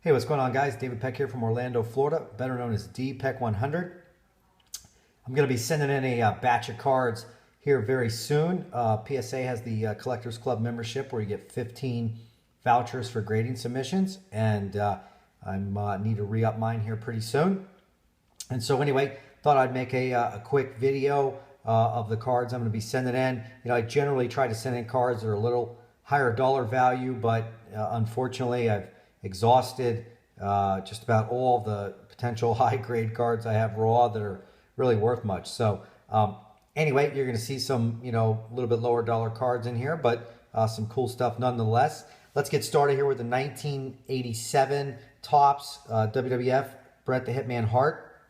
Hey, what's going on, guys? Dpeck here from Orlando, Florida, better known as Dpeck100. I'm going to be sending in a batch of cards here very soon. PSA has the Collectors Club membership where you get 15 vouchers for grading submissions, and I need to re-up mine here pretty soon. And so anyway, thought I'd make a quick video of the cards I'm going to be sending in. You know, I generally try to send in cards that are a little higher dollar value, but unfortunately I've exhausted just about all the potential high grade cards I have raw that are really worth much. So anyway, you're going to see some, a little bit lower dollar cards in here, but some cool stuff nonetheless. Let's get started here with the 1987 Topps WWF Bret the Hitman Hart.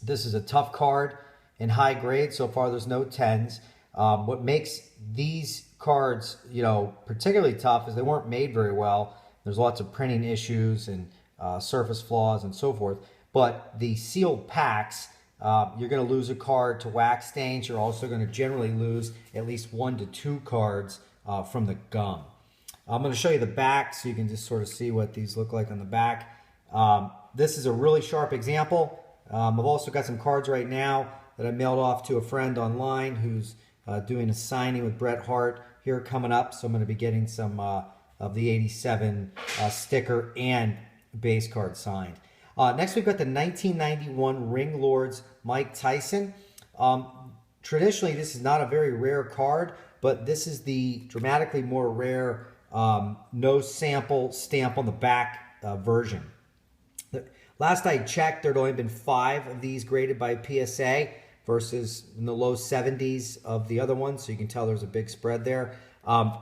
This is a tough card in high grade. So far there's no 10s. What makes these cards, particularly tough is they weren't made very well. There's lots of printing issues and surface flaws and so forth. But the sealed packs, you're going to lose a card to wax stains. You're also going to generally lose at least 1 to 2 cards from the gum. I'm going to show you the back so you can just sort of see what these look like on the back. This is a really sharp example. I've also got some cards right now that I mailed off to a friend online who's doing a signing with Bret Hart here coming up. So I'm going to be getting some of the 87 sticker and base card signed. Next we've got the 1991 Ring Lords Mike Tyson. Traditionally this is not a very rare card, but this is the dramatically more rare no sample stamp on the back version. Last I checked, there'd only been 5 of these graded by PSA versus in the low 70s of the other ones, so you can tell there's a big spread there.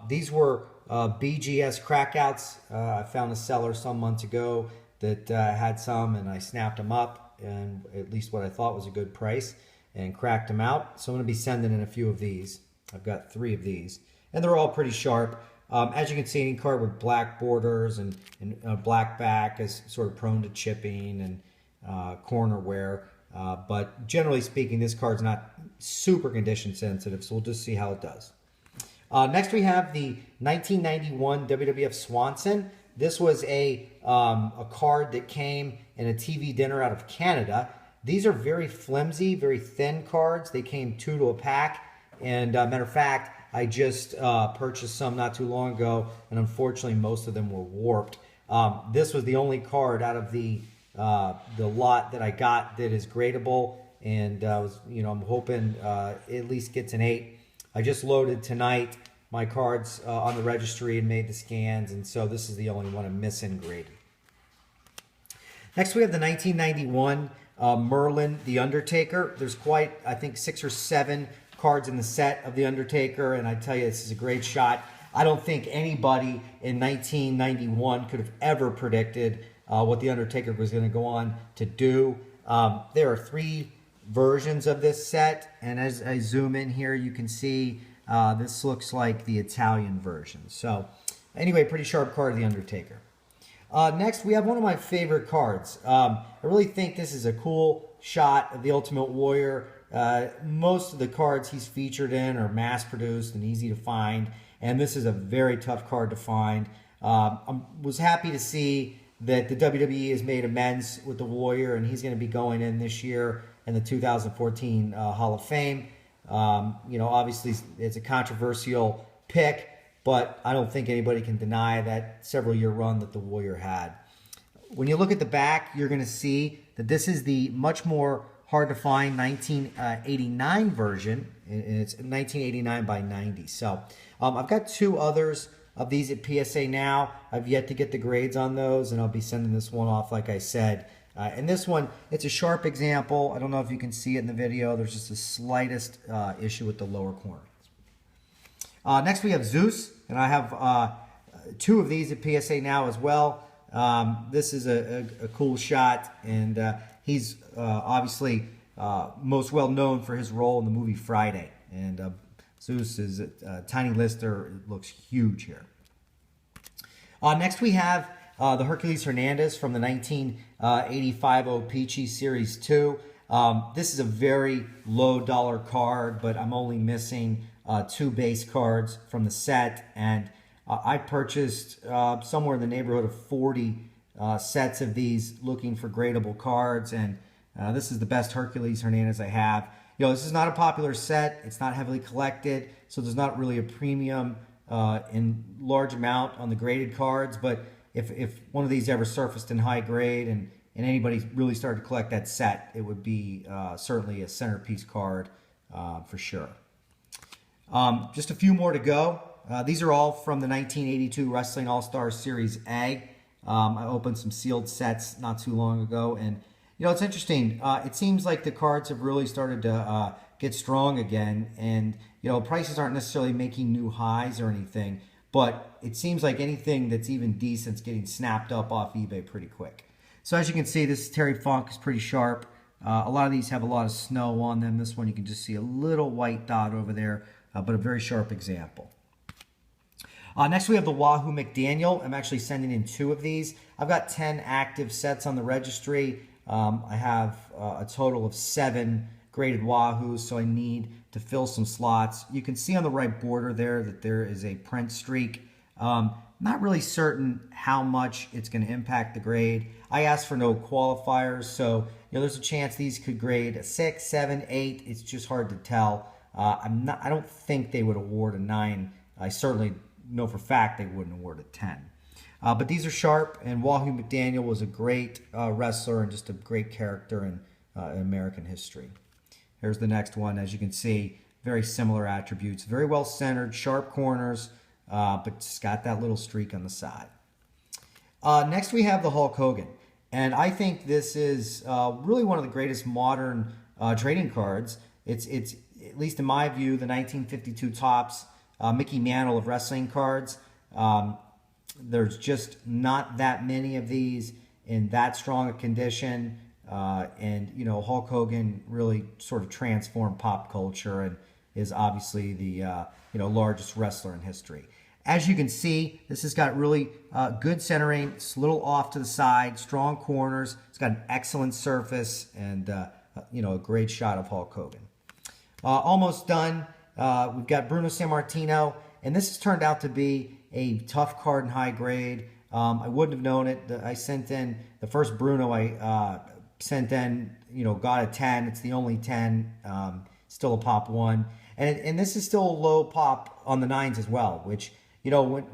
These were BGS crackouts. I found a seller some months ago that had some, and I snapped them up, and at least what I thought was a good price, and cracked them out. So I'm going to be sending in a few of these. I've got 3 of these, and they're all pretty sharp. As you can see, any card with black borders and black back is sort of prone to chipping and corner wear. But generally speaking, this card's not super condition sensitive, so we'll just see how it does. Next we have the 1991 WWF Swanson. This was a card that came in a TV dinner out of Canada. These are very flimsy, very thin cards. They came 2 to a pack, and matter of fact, I just purchased some not too long ago, and unfortunately most of them were warped. This was the only card out of the lot that I got that is gradable, and I'm hoping at least gets an 8. I just loaded tonight my cards on the registry and made the scans, and so this is the only one I'm missing graded. Next we have the 1991 Merlin The Undertaker. There's quite, I think, 6 or 7 cards in the set of The Undertaker, and I tell you, this is a great shot. I don't think anybody in 1991 could have ever predicted what The Undertaker was going to go on to do. There are 3 versions of this set, and as I zoom in here, you can see this looks like the Italian version. So anyway, pretty sharp card of The Undertaker. Next, we have one of my favorite cards. I really think this is a cool shot of the Ultimate Warrior. Most of the cards he's featured in are mass-produced and easy to find, and this is a very tough card to find. I was happy to see that the WWE has made amends with the Warrior, and he's going to be going in this year in the 2014 Hall of Fame. Obviously it's a controversial pick, but I don't think anybody can deny that several-year run that the Warrior had. When you look at the back, you're going to see that this is the much more hard-to-find 1989 version, and it's 1989 by 90. So I've got 2 others of these at PSA now. I've yet to get the grades on those, and I'll be sending this one off, like I said. And this one, it's a sharp example. I don't know if you can see it in the video. There's just the slightest issue with the lower corner. Next we have Zeus, and I have 2 of these at PSA now as well. This is a cool shot, and he's obviously most well known for his role in the movie Friday. And Zeus is a tiny lister. It looks huge here. Next we have the Hercules Hernandez from the 1985 O-Pee-Chee Series 2. This is a very low dollar card, but I'm only missing 2 base cards from the set, and I purchased somewhere in the neighborhood of 40 sets of these looking for gradable cards, and this is the best Hercules Hernandez I have. You know, this is not a popular set. It's not heavily collected, so there's not really a premium in large amount on the graded cards. But if one of these ever surfaced in high grade and anybody really started to collect that set, it would be certainly a centerpiece card for sure. Just a few more to go. These are all from the 1982 Wrestling All-Stars Series A. I opened some sealed sets not too long ago, and you know, it's interesting. It seems like the cards have really started to get strong again, and you know, prices aren't necessarily making new highs or anything, but it seems like anything that's even decent is getting snapped up off eBay pretty quick. So as you can see, this Terry Funk is pretty sharp. A lot of these have a lot of snow on them. This one you can just see a little white dot over there, but a very sharp example. Next we have the Wahoo McDaniel. I'm actually sending in 2 of these. I've got 10 active sets on the registry. I have a total of 7 graded Wahoos, so I need to fill some slots. You can see on the right border there that there is a print streak. Not really certain how much it's going to impact the grade. I asked for no qualifiers, so you know, there's a chance these could grade a 6, 7, 8. It's just hard to tell. I don't think they would award a 9. I certainly know for a fact they wouldn't award a 10. But these are sharp, and Wahoo McDaniel was a great wrestler and just a great character in American history. Here's the next one. As you can see, very similar attributes. Very well centered, sharp corners, but just got that little streak on the side. Next we have the Hulk Hogan. And I think this is really one of the greatest modern trading cards. It's, at least in my view, the 1952 Topps Mickey Mantle of wrestling cards. There's just not that many of these in that strong a condition. And, you know, Hulk Hogan really sort of transformed pop culture and is obviously the, you know, largest wrestler in history. As you can see, this has got really good centering. It's a little off to the side, strong corners. It's got an excellent surface and, you know, a great shot of Hulk Hogan. Almost done. We've got Bruno Sammartino, and this has turned out to be a tough card in high grade. I wouldn't have known it. I sent in the first Bruno I sent in, you know, got a 10. It's the only 10, still a pop 1. And this is still a low pop on the 9s as well, which, you know,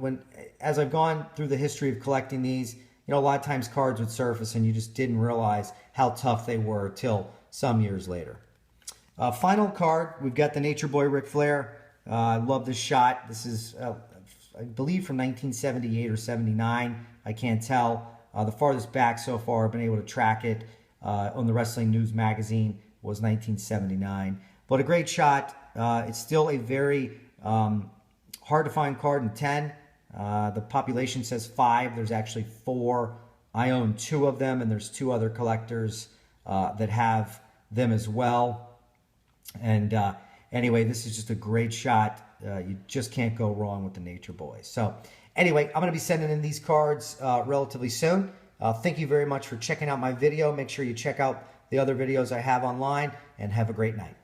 as I've gone through the history of collecting these, you know, a lot of times cards would surface and you just didn't realize how tough they were till some years later. Final card, we've got the Nature Boy Ric Flair. I love this shot. This is, I believe, from 1978 or 79. I can't tell. The farthest back so far I've been able to track it on the Wrestling News magazine was 1979. But a great shot. It's still a very hard to find card in 10. The population says 5. There's actually 4. I own 2 of them, and there's 2 other collectors that have them as well. And anyway, this is just a great shot. You just can't go wrong with the Nature Boy. So anyway, I'm going to be sending in these cards relatively soon. Thank you very much for checking out my video. Make sure you check out the other videos I have online, and have a great night.